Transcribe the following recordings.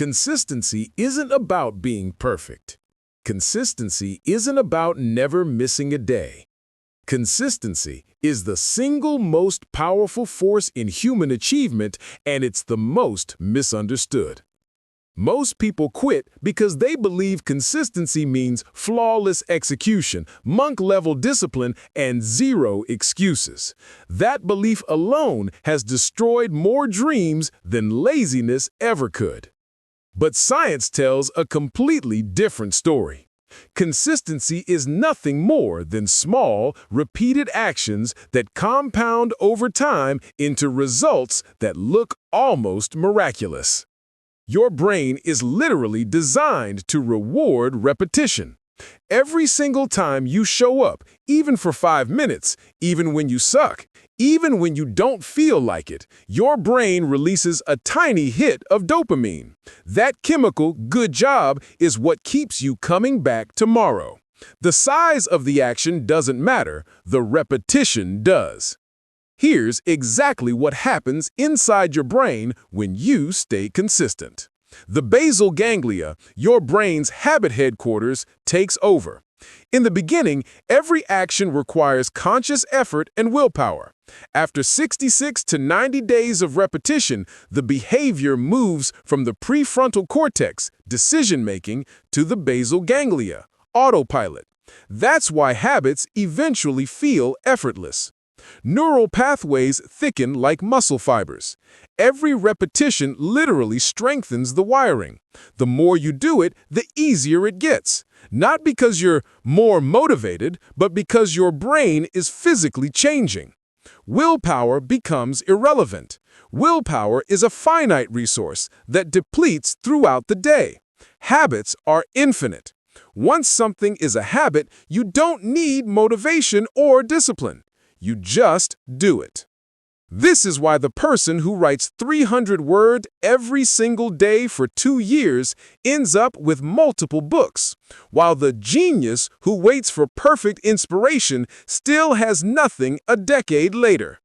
Consistency isn't about being perfect. Consistency isn't about never missing a day. Consistency is the single most powerful force in human achievement, and it's the most misunderstood. Most people quit because they believe consistency means flawless execution, monk-level discipline, and zero excuses. That belief alone has destroyed more dreams than laziness ever could. But science tells a completely different story. Consistency is nothing more than small, repeated actions that compound over time into results that look almost miraculous. Your brain is literally designed to reward repetition. Every single time you show up, even for 5 minutes, even when you suck, even when you don't feel like it, your brain releases a tiny hit of dopamine. That chemical, good job, is what keeps you coming back tomorrow. The size of the action doesn't matter, the repetition does. Here's exactly what happens inside your brain when you stay consistent. The basal ganglia, your brain's habit headquarters, takes over. In the beginning, every action requires conscious effort and willpower. After 66 to 90 days of repetition, the behavior moves from the prefrontal cortex, decision-making, to the basal ganglia, autopilot. That's why habits eventually feel effortless. Neural pathways thicken like muscle fibers. Every repetition literally strengthens the wiring. The more you do it, the easier it gets. Not because you're more motivated, but because your brain is physically changing. Willpower becomes irrelevant. Willpower is a finite resource that depletes throughout the day. Habits are infinite. Once something is a habit, you don't need motivation or discipline. You just do it. This is why the person who writes 300 words every single day for 2 years ends up with multiple books, while the genius who waits for perfect inspiration still has nothing a decade later.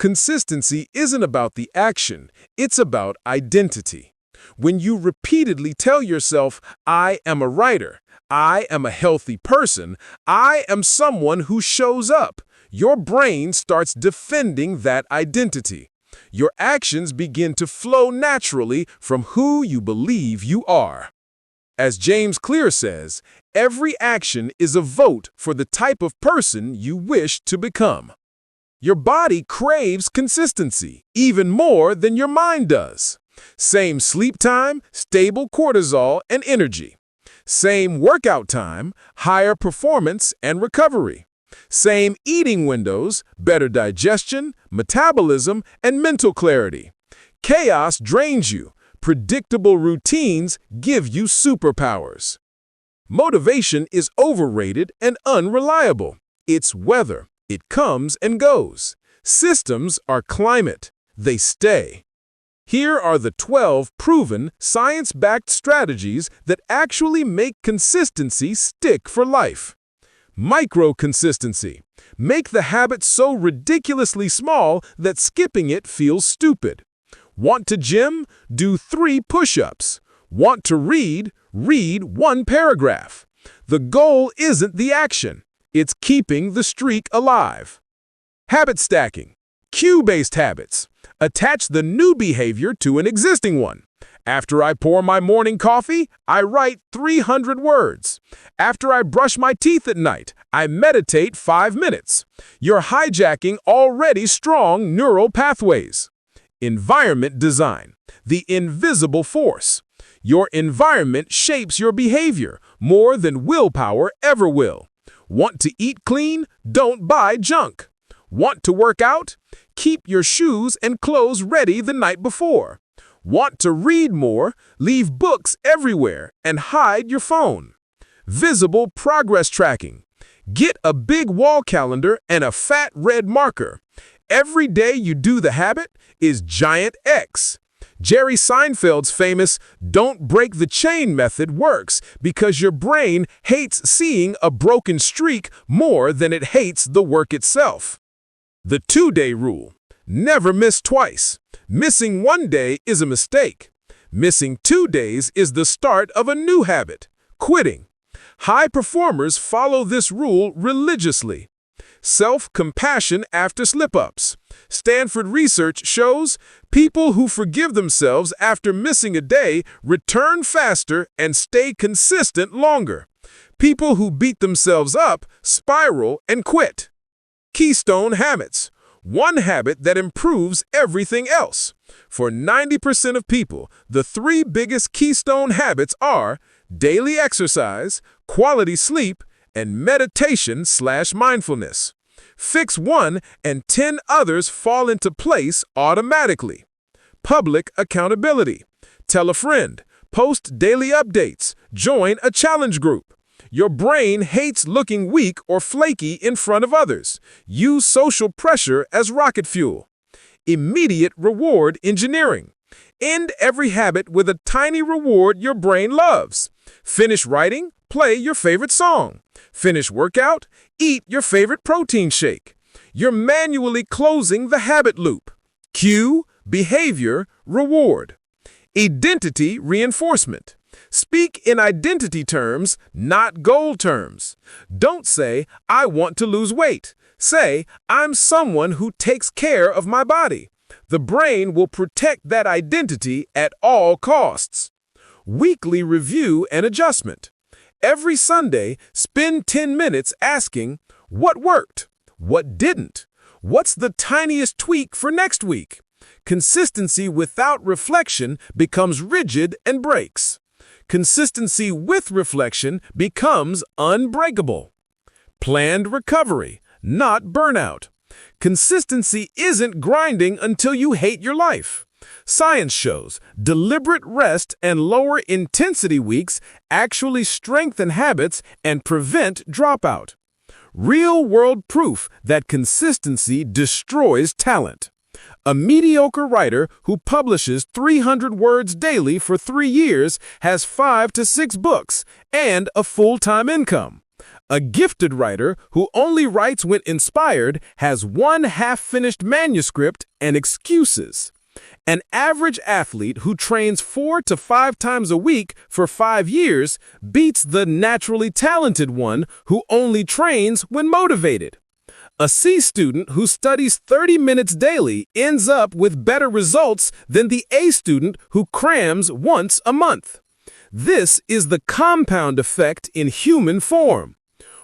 Consistency isn't about the action, it's about identity. When you repeatedly tell yourself, I am a writer, I am a healthy person, I am someone who shows up, your brain starts defending that identity. Your actions begin to flow naturally from who you believe you are. As James Clear says, every action is a vote for the type of person you wish to become. Your body craves consistency, even more than your mind does. Same sleep time, stable cortisol and energy. Same workout time, higher performance and recovery. Same eating windows, better digestion, metabolism, and mental clarity. Chaos drains you. Predictable routines give you superpowers. Motivation is overrated and unreliable. It's weather. It comes and goes. Systems are climate. They stay. Here are the 12 proven, science-backed strategies that actually make consistency stick for life. Micro-consistency. Make the habit so ridiculously small that skipping it feels stupid. Want to gym? Do 3 push-ups. Want to read? Read 1 paragraph. The goal isn't the action. It's keeping the streak alive. Habit stacking. Cue-based habits. Attach the new behavior to an existing one. After I pour my morning coffee, I write 300 words. After I brush my teeth at night, I meditate 5 minutes. You're hijacking already strong neural pathways. Environment design, the invisible force. Your environment shapes your behavior more than willpower ever will. Want to eat clean? Don't buy junk. Want to work out? Keep your shoes and clothes ready the night before. Want to read more? Leave books everywhere and hide your phone. Visible progress tracking. Get a big wall calendar and a fat red marker. Every day you do the habit is giant X. Jerry Seinfeld's famous "don't break the chain" method works because your brain hates seeing a broken streak more than it hates the work itself. The 2-day rule. Never miss twice. Missing 1 day is a mistake. Missing 2 days is the start of a new habit, quitting. High performers follow this rule religiously. Self-compassion after slip-ups. Stanford research shows people who forgive themselves after missing a day return faster and stay consistent longer. People who beat themselves up spiral and quit. Keystone habits. One habit that improves everything else. For 90% of people, the 3 biggest keystone habits are daily exercise, quality sleep, and meditation/mindfulness. Fix one and 10 others fall into place automatically. Public accountability. Tell a friend. Post daily updates. Join a challenge group. Your brain hates looking weak or flaky in front of others. Use social pressure as rocket fuel. Immediate reward engineering. End every habit with a tiny reward your brain loves. Finish writing, play your favorite song. Finish workout, eat your favorite protein shake. You're manually closing the habit loop. Cue, behavior, reward. Identity reinforcement. Speak in identity terms, not goal terms. Don't say, I want to lose weight. Say, I'm someone who takes care of my body. The brain will protect that identity at all costs. Weekly review and adjustment. Every Sunday, spend 10 minutes asking, what worked? What didn't? What's the tiniest tweak for next week? Consistency without reflection becomes rigid and breaks. Consistency with reflection becomes unbreakable. Planned recovery, not burnout. Consistency isn't grinding until you hate your life. Science shows deliberate rest and lower intensity weeks actually strengthen habits and prevent dropout. Real-world proof that consistency destroys talent. A mediocre writer who publishes 300 words daily for 3 years has 5 to 6 books and a full-time income. A gifted writer who only writes when inspired has 1 half-finished manuscript and excuses. An average athlete who trains 4 to 5 times a week for 5 years beats the naturally talented one who only trains when motivated. A C student who studies 30 minutes daily ends up with better results than the A student who crams once a month. This is the compound effect in human form.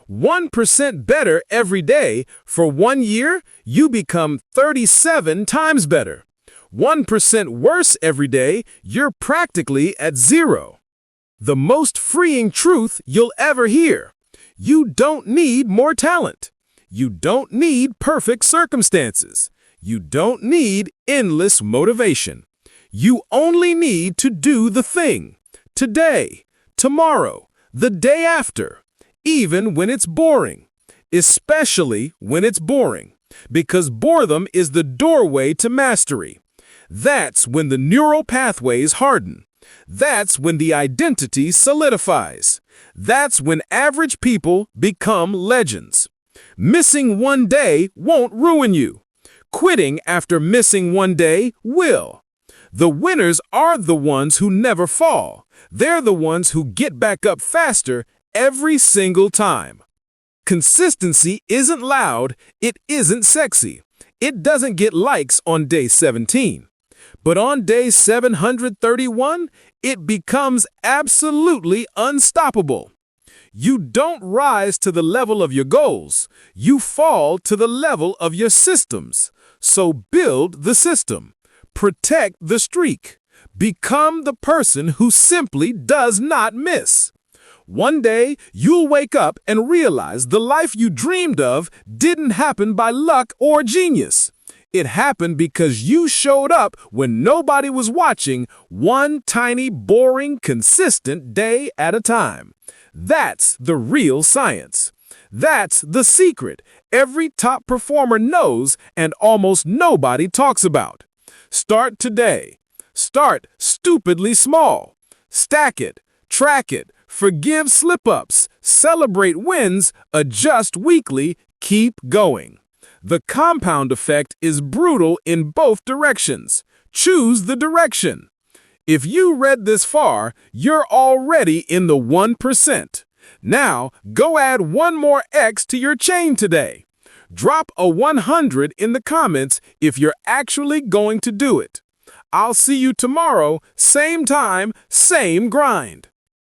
1% better every day, for 1 year, you become 37 times better. 1% worse every day, you're practically at 0. The most freeing truth you'll ever hear. You don't need more talent. You don't need perfect circumstances. You don't need endless motivation. You only need to do the thing. Today, tomorrow, the day after, even when it's boring. Especially when it's boring. Because boredom is the doorway to mastery. That's when the neural pathways harden. That's when the identity solidifies. That's when average people become legends. Missing 1 day won't ruin you. Quitting after missing 1 day will. The winners are the ones who never fall. They're the ones who get back up faster every single time. Consistency isn't loud, it isn't sexy. It doesn't get likes on day 17. But on day 731, it becomes absolutely unstoppable. You don't rise to the level of your goals. You fall to the level of your systems. So build the system. Protect the streak. Become the person who simply does not miss. One day, you'll wake up and realize the life you dreamed of didn't happen by luck or genius. It happened because you showed up when nobody was watching, one tiny, boring, consistent day at a time. That's the real science. That's the secret every top performer knows and almost nobody talks about. Start today. Start stupidly small. Stack it. Track it. Forgive slip-ups. Celebrate wins. Adjust weekly. Keep going. The compound effect is brutal in both directions. Choose the direction. If you read this far, you're already in the 1%. Now, go add one more X to your chain today. Drop a 100 in the comments if you're actually going to do it. I'll see you tomorrow, same time, same grind.